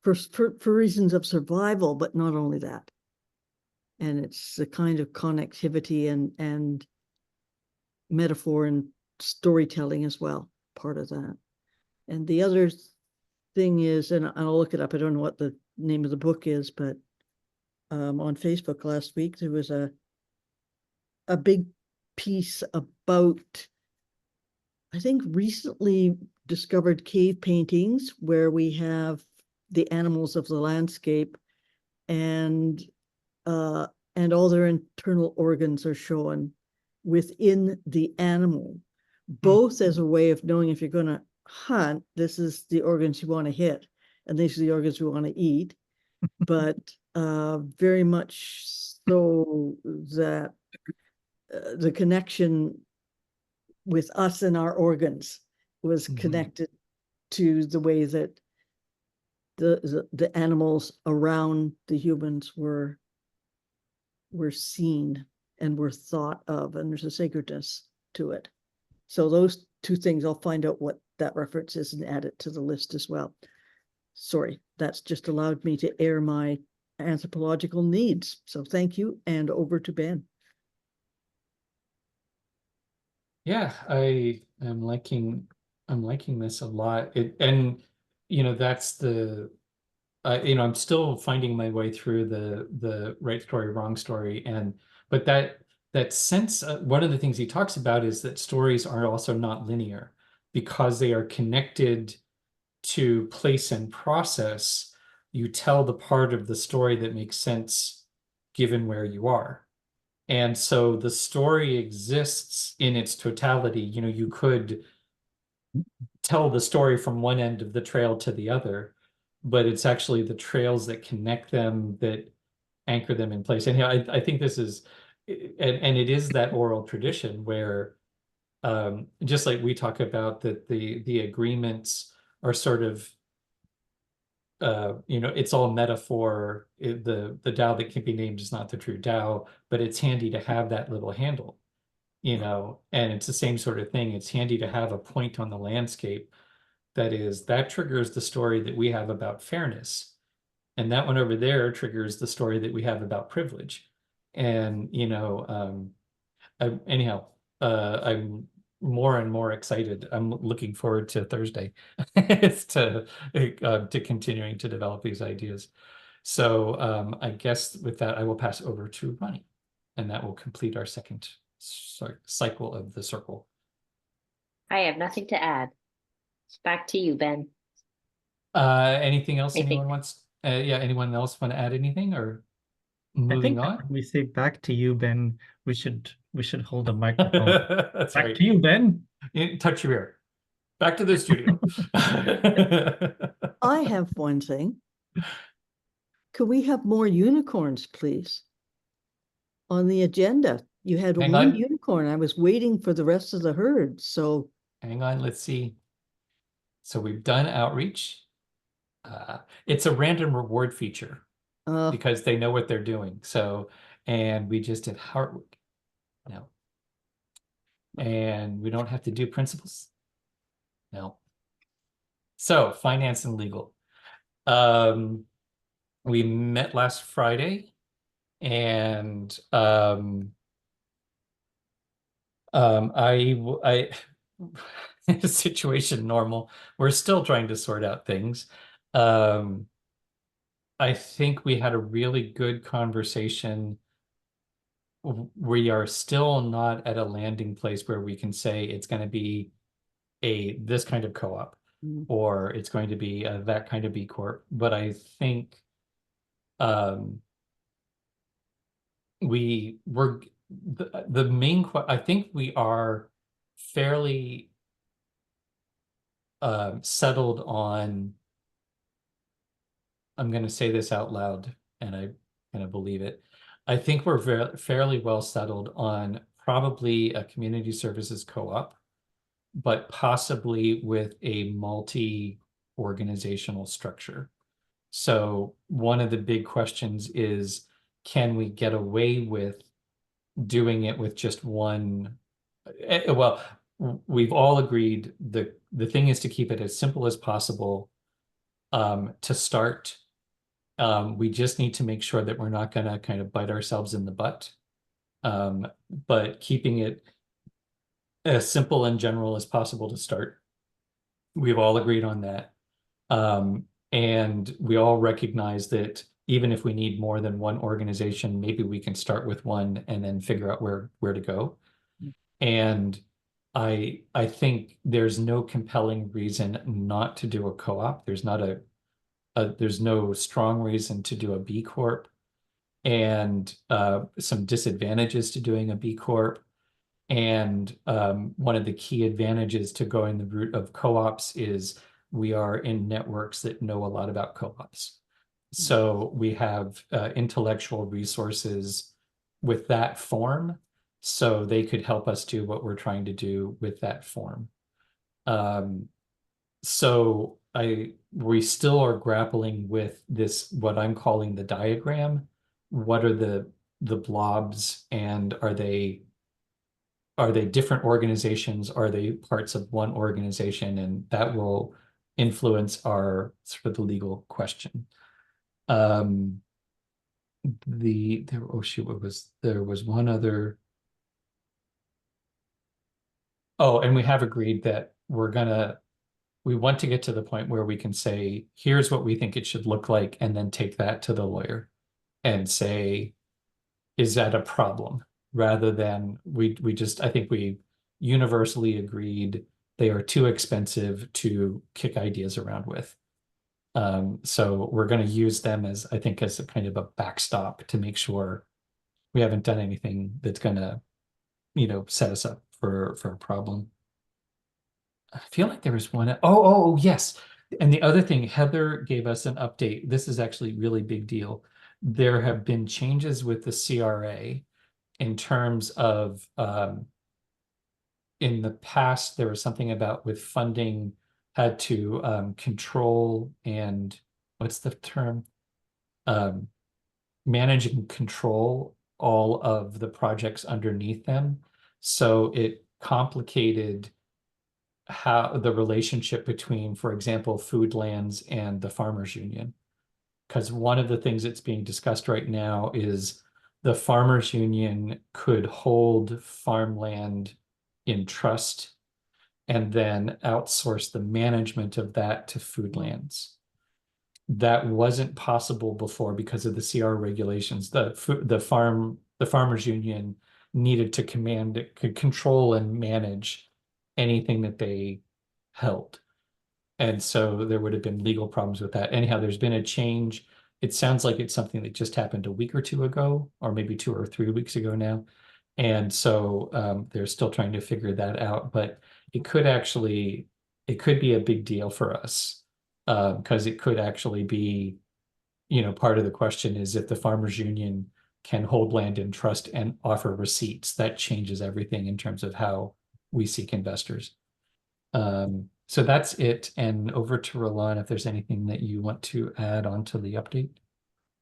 for reasons of survival, but not only that. And it's the kind of connectivity and metaphor and storytelling as well, part of that. And the other thing is, and I'll look it up, I don't know what the name of the book is, but on Facebook last week, there was a big piece about, I think, recently discovered cave paintings where we have the animals of the landscape and all their internal organs are shown within the animal, both as a way of knowing if you're going to hunt, this is the organs you want to hit, and these are the organs we want to eat, but very much so that the connection with us and our organs was connected to the way that the animals around the humans were seen and were thought of, and there's a sacredness to it. So those two things, I'll find out what that reference is and add it to the list as well. Sorry, that's just allowed me to air my anthropological needs. So thank you, and over to Ben. Yeah, I'm liking this a lot. And that's the I'm still finding my way through the right story, wrong story, but that sense, one of the things he talks about is that stories are also not linear because they are connected to place and process. You tell the part of the story that makes sense given where you are. And so the story exists in its totality. You could tell the story from one end of the trail to the other, but it's actually the trails that connect them that anchor them in place. And I think this is, and it is that oral tradition where, just like we talk about that the agreements are sort of, it's all metaphor. The Tao that can be named is not the true Tao, but it's handy to have that little handle, and it's the same sort of thing. It's handy to have a point on the landscape that triggers the story that we have about fairness. And that one over there triggers the story that we have about privilege. And, anyhow, I'm more and more excited. I'm looking forward to Thursday to continuing to develop these ideas. So I guess with that, I will pass over to Ronnie, and that will complete our second cycle of the circle. I have nothing to add. Back to you, Ben. Anything else Anything? anyone wants? Anyone else want to add anything, or moving on? When we say back to you, Ben, we should hold a microphone. That's Back right. to you, Ben. Touch your ear. Back to the studio. I have one thing. Could we have more unicorns, please? On the agenda, you had Hang one on. unicorn. I was waiting for the rest of the herd. So Hang on, let's see. So we've done outreach. It's a random reward feature because they know what they're doing. So, and we just did Hartwick. No. And we don't have to do principles. No. So finance and legal. We met last Friday, and I situation normal. We're still trying to sort out things. I think we had a really good conversation. We are still not at a landing place where we can say it's going to be this kind of co-op or it's going to be that kind of B Corp. But I think the main I think we are fairly settled on, I'm going to say this out loud and I kind of believe it. I think we're fairly well settled on probably a community services co-op, but possibly with a multi-organizational structure. So one of the big questions is, can we get away with doing it with just one? Well, we've all agreed the thing is to keep it as simple as possible to start. We just need to make sure that we're not going to kind of bite ourselves in the butt, but keeping it as simple and general as possible to start. We've all agreed on that. And we all recognize that even if we need more than one organization, maybe we can start with one and then figure out where to go. And I think there's no compelling reason not to do a co-op. There's not there's no strong reason to do a B Corp, and some disadvantages to doing a B Corp. And one of the key advantages to going the route of co-ops is we are in networks that know a lot about co-ops. So we have intellectual resources with that form, so they could help us do what we're trying to do with that form. So we still are grappling with this, what I'm calling the diagram. What are the blobs, and are they different organizations? Are they parts of one organization? And that will influence our sort of the legal question. Oh shoot, there was one other. Oh, and we have agreed that we want to get to the point where we can say, here's what we think it should look like, and then take that to the lawyer and say, is that a problem? Rather than I think we universally agreed they are too expensive to kick ideas around with. So we're going to use them as, I think, as a kind of a backstop to make sure we haven't done anything that's going to, set us up for a problem. I feel like there was one. Oh, yes. And the other thing, Heather gave us an update. This is actually a really big deal. There have been changes with the CRA in terms of, in the past, there was something about with funding had to control and what's the term? Manage and control all of the projects underneath them. So it complicated how the relationship between, for example, Foodlands and the Farmers Union. Because one of the things that's being discussed right now is the Farmers Union could hold farmland in trust and then outsource the management of that to Foodlands. That wasn't possible before because of the CR regulations. The Farmers Union needed to control and manage anything that they held. And so there would have been legal problems with that. Anyhow, there's been a change. It sounds like it's something that just happened a week or two ago, or maybe 2 or 3 weeks ago now. And so they're still trying to figure that out, but it could be a big deal for us, because it could actually be, part of the question is if the Farmers Union can hold land in trust and offer receipts, that changes everything in terms of how we seek investors. So that's it. And over to Roland, if there's anything that you want to add on to the update.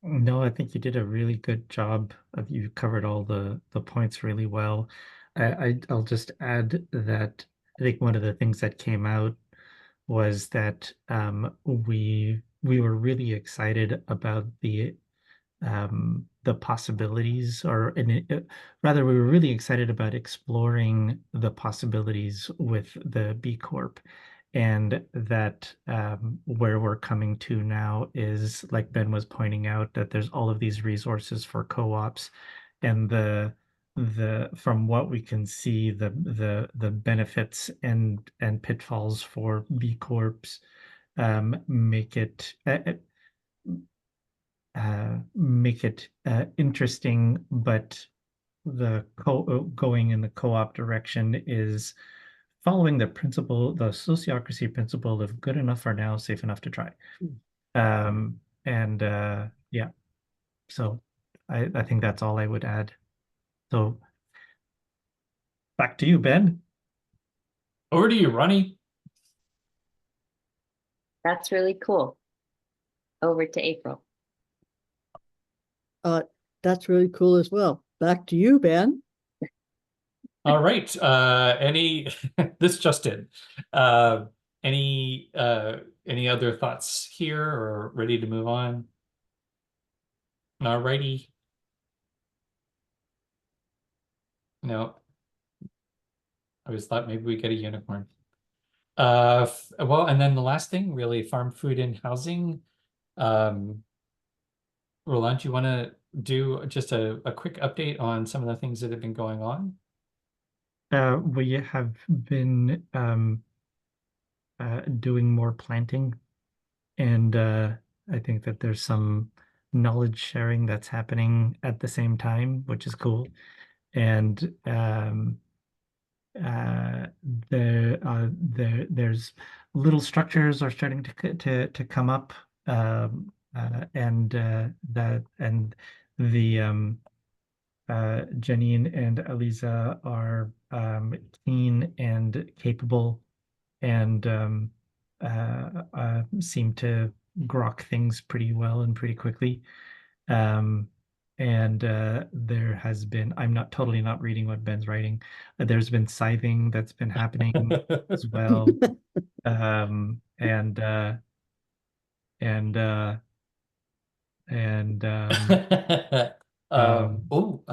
No, I think you did a really good job of, you covered all the points really well. I'll just add that I think one of the things that came out was that we were really excited about the possibilities, rather, we were really excited about exploring the possibilities with the B Corp. And that where we're coming to now is, like Ben was pointing out, that there's all of these resources for co-ops, and from what we can see, the benefits and pitfalls for B Corps make it interesting, but going in the co-op direction is following the sociocracy principle of good enough for now, safe enough to try. Yeah, so I think that's all I would add. So back to you, Ben. Over to you, Ronnie. That's really cool. Over to April. That's really cool as well. Back to you, Ben. All right. This just in. Any other thoughts here, or ready to move on? All righty. No. I always thought maybe we get a unicorn. Well, and then the last thing, really, farm food and housing. Roland, do you want to do just a quick update on some of the things that have been going on? We have been doing more planting, and I think that there's some knowledge sharing that's happening at the same time, which is cool. And uh, there's little structures are starting to come up, and the Janine and Eliza are keen and capable, and seem to grok things pretty well and pretty quickly. And there has been, I'm not totally not reading what Ben's writing. There's been scything that's been happening as well. And and uh and um Oh,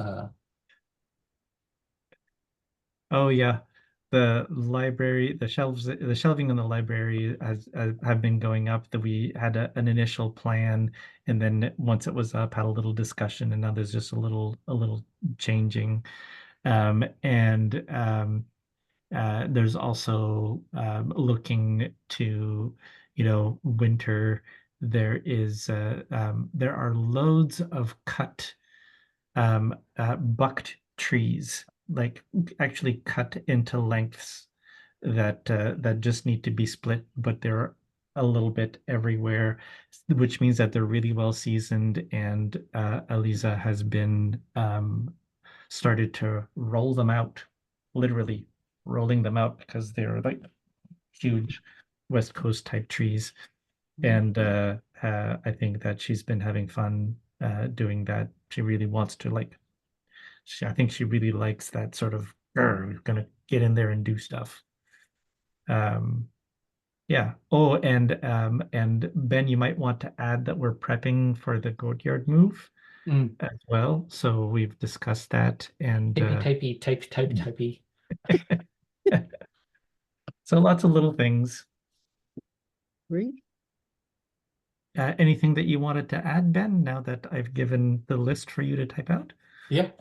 oh yeah, the library, the shelving in the library have been going up. That we had an initial plan, and then once it was up, had a little discussion, and now there's just a little changing. And there's also looking to, winter. There are loads of cut bucked trees, like actually cut into lengths that just need to be split, but they're a little bit everywhere, which means that they're really well seasoned. And Eliza has been started to roll them out, literally rolling them out, because they're like huge West Coast type trees. And I think that she's been having fun doing that. She really wants to I think she really likes that sort of, gonna get in there and do stuff. Yeah. Oh, and Ben, you might want to add that we're prepping for the courtyard move mm. as well. So we've discussed that, and Typey. so lots of little things. Great. Anything that you wanted to add, Ben, now that I've given the list for you to type out? Yeah.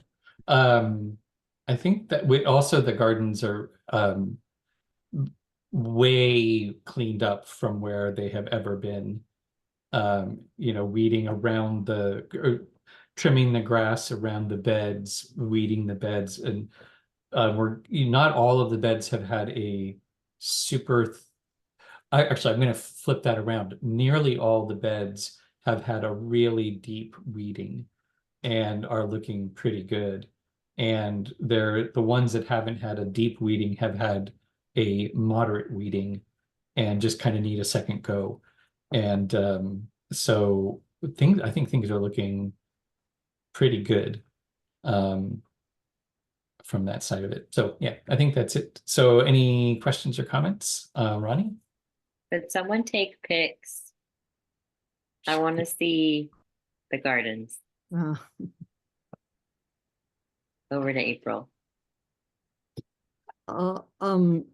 I think that also the gardens are way cleaned up from where they have ever been. Weeding around trimming the grass around the beds, weeding the beds, and not all of the beds have had a super. Actually, I'm going to flip that around. Nearly all the beds have had a really deep weeding and are looking pretty good. And the ones that haven't had a deep weeding have had a moderate weeding and just kind of need a second go. And so I think things are looking pretty good from that side of it. So yeah, I think that's it. So any questions or comments, Ronnie? Could someone take pics? I want to see the gardens. Uh, Over to April. uh, um,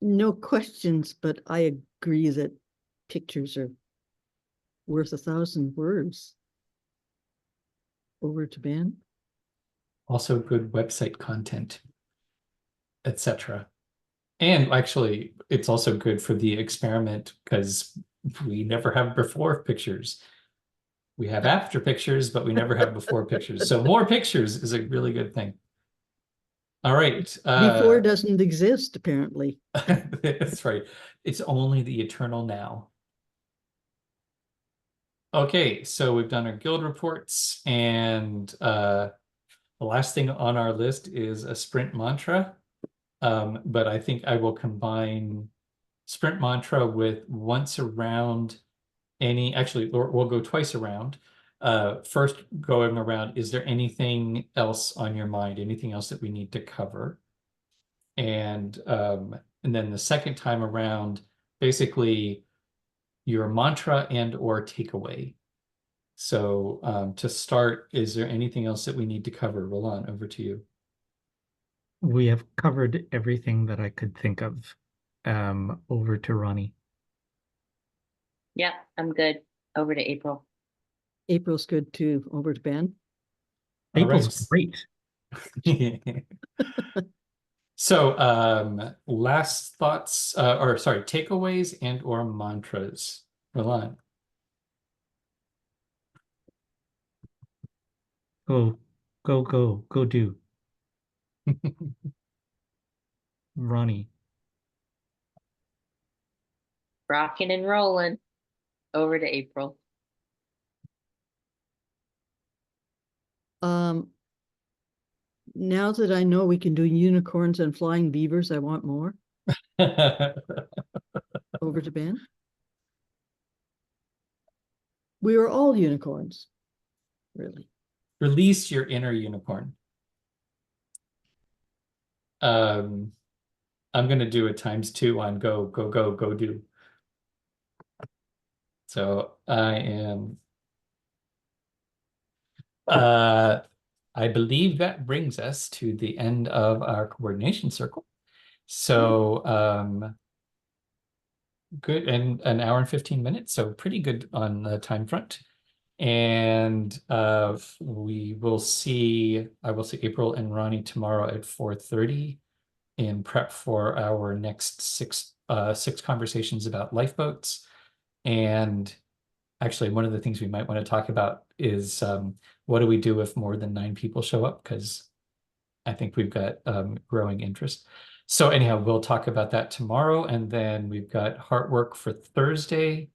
no questions, but I agree that pictures are worth 1,000 words. Over to Ben. Also good website content, etc. And actually, it's also good for the experiment because we never have before pictures. We have after pictures, but we never have before pictures. So more pictures is a really good thing. All right. Before doesn't exist, apparently. That's right. It's only the eternal now. Okay, so we've done our guild reports, and the last thing on our list is a sprint mantra. But I think I will combine sprint mantra with once around actually, we'll go twice around. First going around, is there anything else on your mind? Anything else that we need to cover? And then the second time around, basically your mantra and or takeaway. So to start, is there anything else that we need to cover? Roland, over to you. we have covered everything that I could think of. Over to Ronnie. Yeah, I'm good. Over to April. April's good too. Over to Ben. All April's right. great. So, last thoughts, or sorry, takeaways and or mantras. Milan. Go do. Ronnie. Rocking and rolling. Over to April. Now that I know we can do unicorns and flying beavers, I want more. Over to Ben. We are all unicorns, really. Release your inner unicorn. I'm gonna do a ×2 on go do. So I am I believe that brings us to the end of our coordination circle. So good, and an hour and 15 minutes, so pretty good on the time front. And we will see, I will see April and Ronnie tomorrow at 4:30 in prep for our next six conversations about lifeboats. And actually, one of the things we might want to talk about is what do we do if more than 9 people show up? Because I think we've got growing interest. So anyhow, we'll talk about that tomorrow. And then we've got heart work for Thursday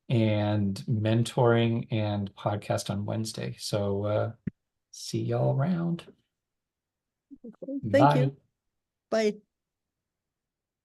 and mentoring and podcast on Wednesday. So see y'all around. Thank Bye. you. Bye.